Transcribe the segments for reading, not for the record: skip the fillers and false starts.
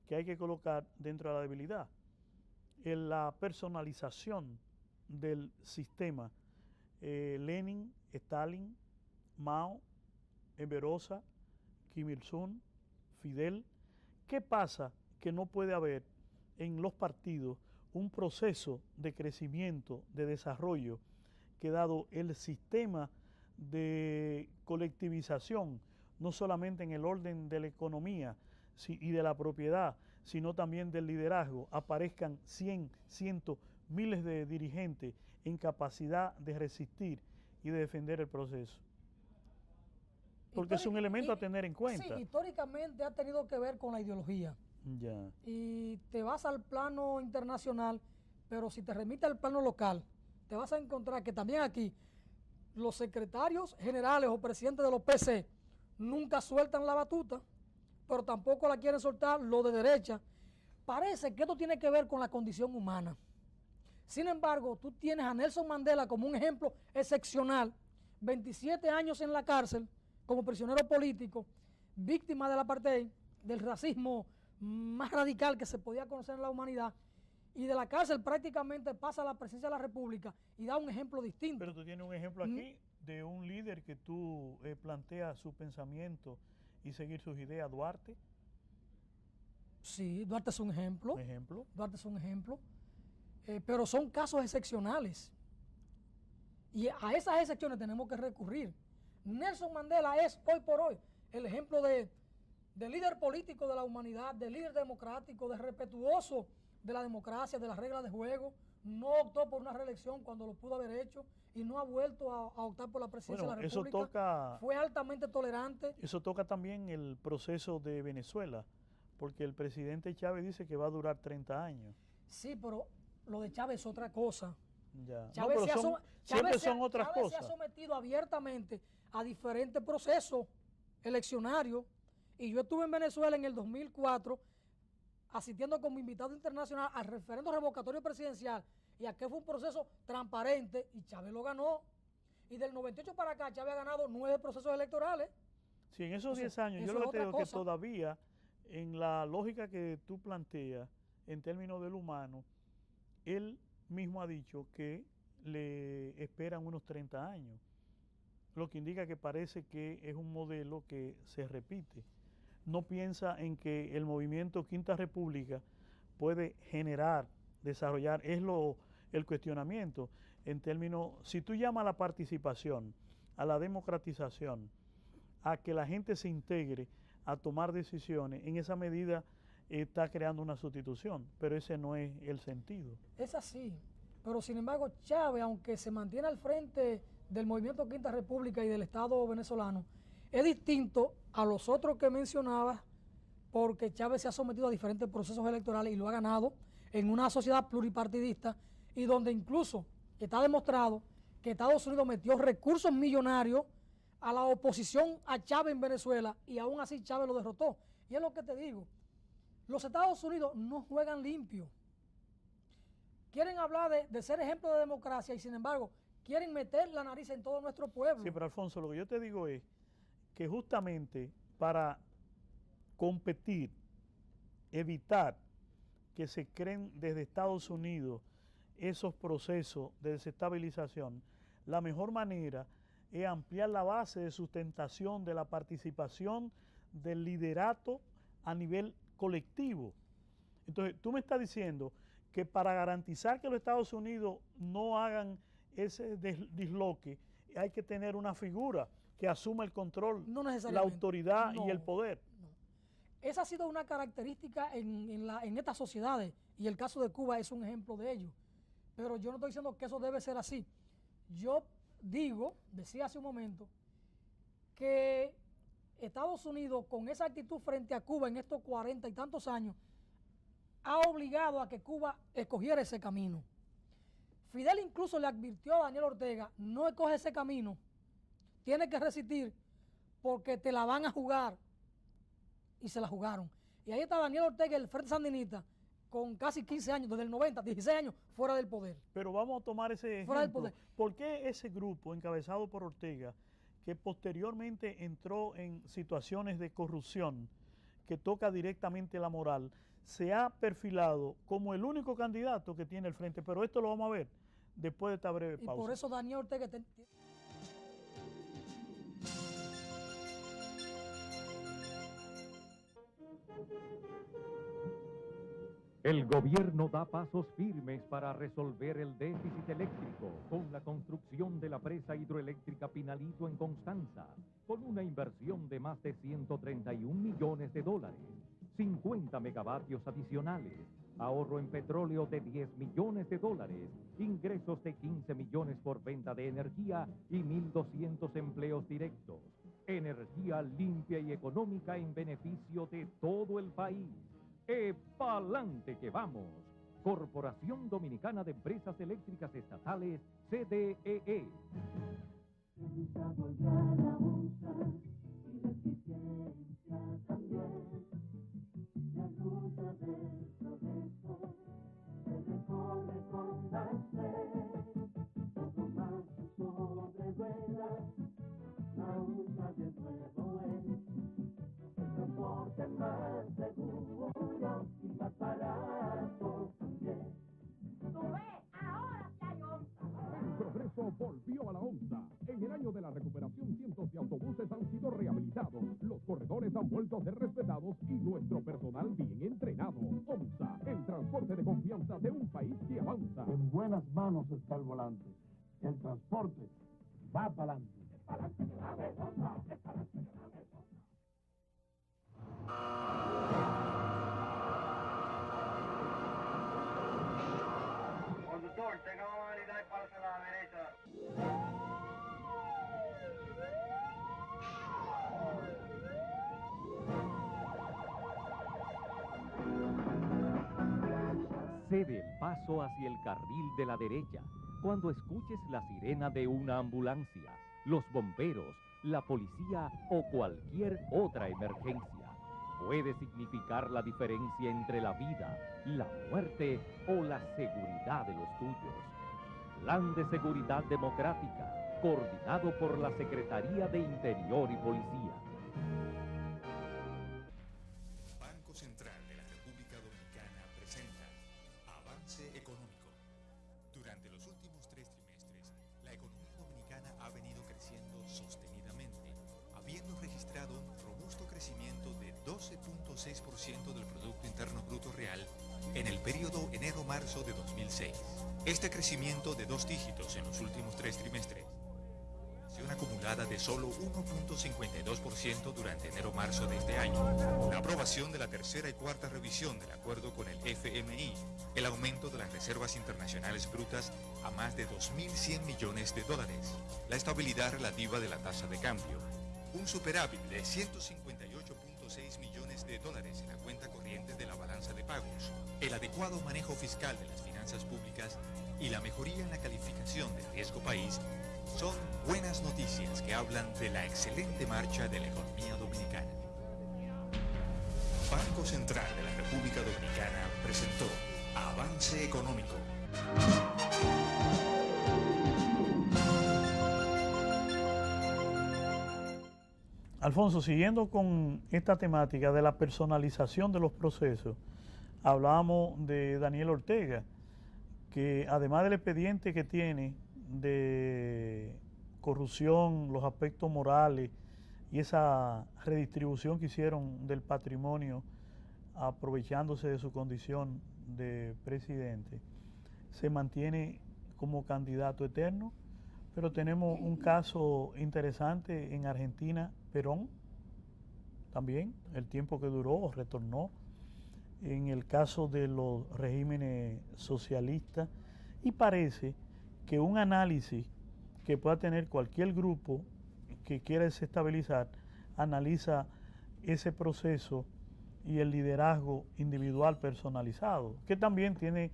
que hay que colocar dentro de la debilidad. En la personalización del sistema, Lenin, Stalin, Mao, Emberosa, Kim Il-sung, Fidel. ¿Qué pasa? Que no puede haber en los partidos un proceso de crecimiento, de desarrollo, que dado el sistema de colectivización, no solamente en el orden de la economía y de la propiedad, sino también del liderazgo, aparezcan 100, cientos, miles de dirigentes en capacidad de resistir y de defender el proceso. Porque es un elemento a tener en cuenta. Sí, históricamente ha tenido que ver con la ideología. Ya. Y te vas al plano internacional, pero si te remite al plano local, te vas a encontrar que también aquí los secretarios generales o presidentes de los PC nunca sueltan la batuta, pero tampoco la quieren soltar los de derecha. Parece que esto tiene que ver con la condición humana. Sin embargo, tú tienes a Nelson Mandela como un ejemplo excepcional, 27 años en la cárcel como prisionero político, víctima del apartheid, del racismo más radical que se podía conocer en la humanidad, y de la cárcel prácticamente pasa a la presidencia de la República y da un ejemplo distinto. Pero tú tienes un ejemplo aquí de un líder que tú planteas su pensamiento y seguir sus ideas, Duarte. Sí, Duarte es un ejemplo. ¿Un ejemplo? Duarte es un ejemplo. Pero son casos excepcionales. Y a esas excepciones tenemos que recurrir. Nelson Mandela es hoy por hoy el ejemplo de líder político de la humanidad, de líder democrático, de respetuoso de la democracia, de las reglas de juego. No optó por una reelección cuando lo pudo haber hecho y no ha vuelto a optar por la presidencia de la República. Fue altamente tolerante. Eso toca también el proceso de Venezuela, porque el presidente Chávez dice que va a durar 30 años. Sí, pero lo de Chávez es otra cosa. Ya. Chávez siempre son otras cosas. Chávez se ha sometido abiertamente a diferentes procesos eleccionarios, y yo estuve en Venezuela en el 2004 asistiendo como invitado internacional al referendo revocatorio presidencial, y aquel fue un proceso transparente y Chávez lo ganó. Y del 98 para acá Chávez ha ganado 9 procesos electorales. Sí, en esos 10 años yo lo que te digo que todavía en la lógica que tú planteas en términos del humano, él mismo ha dicho que le esperan unos 30 años, lo que indica que parece que es un modelo que se repite. No piensa en que el movimiento Quinta República puede generar, desarrollar, el cuestionamiento en términos, si tú llamas a la participación, a la democratización, a que la gente se integre a tomar decisiones, en esa medida está creando una sustitución, pero ese no es el sentido. Es así, pero sin embargo Chávez, aunque se mantiene al frente del movimiento Quinta República y del Estado venezolano, es distinto a los otros que mencionabas, porque Chávez se ha sometido a diferentes procesos electorales y lo ha ganado en una sociedad pluripartidista, y donde incluso está demostrado que Estados Unidos metió recursos millonarios a la oposición a Chávez en Venezuela, y aún así Chávez lo derrotó. Y es lo que te digo, los Estados Unidos no juegan limpio. Quieren hablar de ser ejemplo de democracia y sin embargo quieren meter la nariz en todo nuestro pueblo. Sí, pero Alfonso, lo que yo te digo es que justamente para competir, evitar que se creen desde Estados Unidos esos procesos de desestabilización, la mejor manera es ampliar la base de sustentación de la participación del liderato a nivel colectivo. Entonces, tú me estás diciendo que para garantizar que los Estados Unidos no hagan ese disloque, hay que tener una figura que asuma el control, no la autoridad y el poder. No. Esa ha sido una característica en estas sociedades, y el caso de Cuba es un ejemplo de ello. Pero yo no estoy diciendo que eso debe ser así. Yo decía hace un momento, que Estados Unidos con esa actitud frente a Cuba en estos 40 y tantos años ha obligado a que Cuba escogiera ese camino. Fidel incluso le advirtió a Daniel Ortega: no escoge ese camino, tienes que resistir porque te la van a jugar. Y se la jugaron. Y ahí está Daniel Ortega, el Frente Sandinista, con casi 15 años, desde el 90, 16 años, fuera del poder. Pero vamos a tomar ese ejemplo. Fuera del poder. ¿Por qué ese grupo, encabezado por Ortega, que posteriormente entró en situaciones de corrupción, que toca directamente la moral, se ha perfilado como el único candidato que tiene el frente, pero esto lo vamos a ver después de esta breve pausa. Y por eso Daniel Ortega... El gobierno da pasos firmes para resolver el déficit eléctrico con la construcción de la presa hidroeléctrica Pinalito en Constanza, con una inversión de más de 131 millones de dólares, 50 megavatios adicionales, ahorro en petróleo de 10 millones de dólares, ingresos de 15 millones por venta de energía y 1.200 empleos directos. Energía limpia y económica en beneficio de todo el país. ¡Pa'lante que vamos! Corporación Dominicana de Empresas Eléctricas Estatales, CDEE. Volvió a la OMSA. En el año de la recuperación, cientos de autobuses han sido rehabilitados. Los corredores han vuelto a ser respetados y nuestro personal bien entrenado. OMSA, el transporte de confianza de un país que avanza. En buenas manos está el volante. El transporte va para adelante. Conductor, tenga amabilidad y pase a la derecha. Cede el paso hacia el carril de la derecha cuando escuches la sirena de una ambulancia, los bomberos, la policía o cualquier otra emergencia. Puede significar la diferencia entre la vida, la muerte o la seguridad de los tuyos. Plan de Seguridad Democrática, coordinado por la Secretaría de Interior y Policía. Banco Central de la República Dominicana presenta Avance Económico. Durante los últimos 3 trimestres, la economía dominicana ha venido creciendo sostenidamente, habiendo registrado un robusto crecimiento de 12.6% del Producto Interno Bruto Real en el periodo enero-marzo de 2006. Este crecimiento de 2 dígitos en los últimos 3 trimestres, una acumulada de solo 1.52% durante enero-marzo de este año, la aprobación de la tercera y cuarta revisión del acuerdo con el FMI, el aumento de las reservas internacionales brutas a más de 2.100 millones de dólares, la estabilidad relativa de la tasa de cambio, un superávit de 158.6 millones de dólares en la cuenta corriente de la balanza de pagos, el adecuado manejo fiscal de las finanzas públicas y la mejoría en la calificación de riesgo país son buenas noticias que hablan de la excelente marcha de la economía dominicana. Banco Central de la República Dominicana presentó Avance Económico. Alfonso, siguiendo con esta temática de la personalización de los procesos, hablábamos de Daniel Ortega, que además del expediente que tiene de corrupción, los aspectos morales y esa redistribución que hicieron del patrimonio aprovechándose de su condición de presidente, se mantiene como candidato eterno. Pero tenemos un caso interesante en Argentina, Perón, también, el tiempo que duró, retornó, en el caso de los regímenes socialistas, y parece que un análisis que pueda tener cualquier grupo que quiera desestabilizar, analiza ese proceso y el liderazgo individual personalizado, que también tiene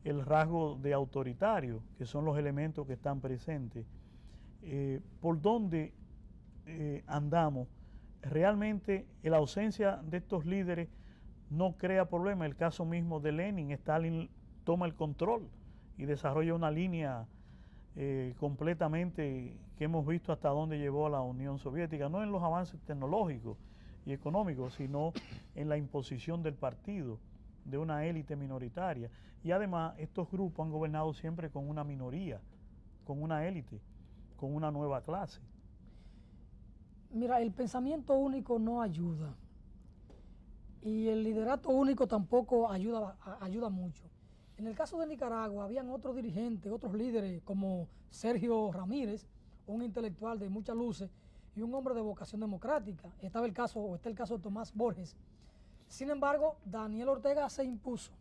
el rasgo de autoritario, que son los elementos que están presentes. ¿Por dónde andamos? Realmente la ausencia de estos líderes no crea problema. El caso mismo de Lenin, Stalin toma el control y desarrolla una línea completamente que hemos visto hasta dónde llevó a la Unión Soviética, no en los avances tecnológicos y económico, sino en la imposición del partido, de una élite minoritaria. Y además estos grupos han gobernado siempre con una minoría, con una élite, con una nueva clase. Mira, el pensamiento único no ayuda. Y el liderato único tampoco ayuda mucho. En el caso de Nicaragua, habían otros dirigentes, otros líderes como Sergio Ramírez, un intelectual de muchas luces y un hombre de vocación democrática. Está el caso de Tomás Borges. Sin embargo, Daniel Ortega se impuso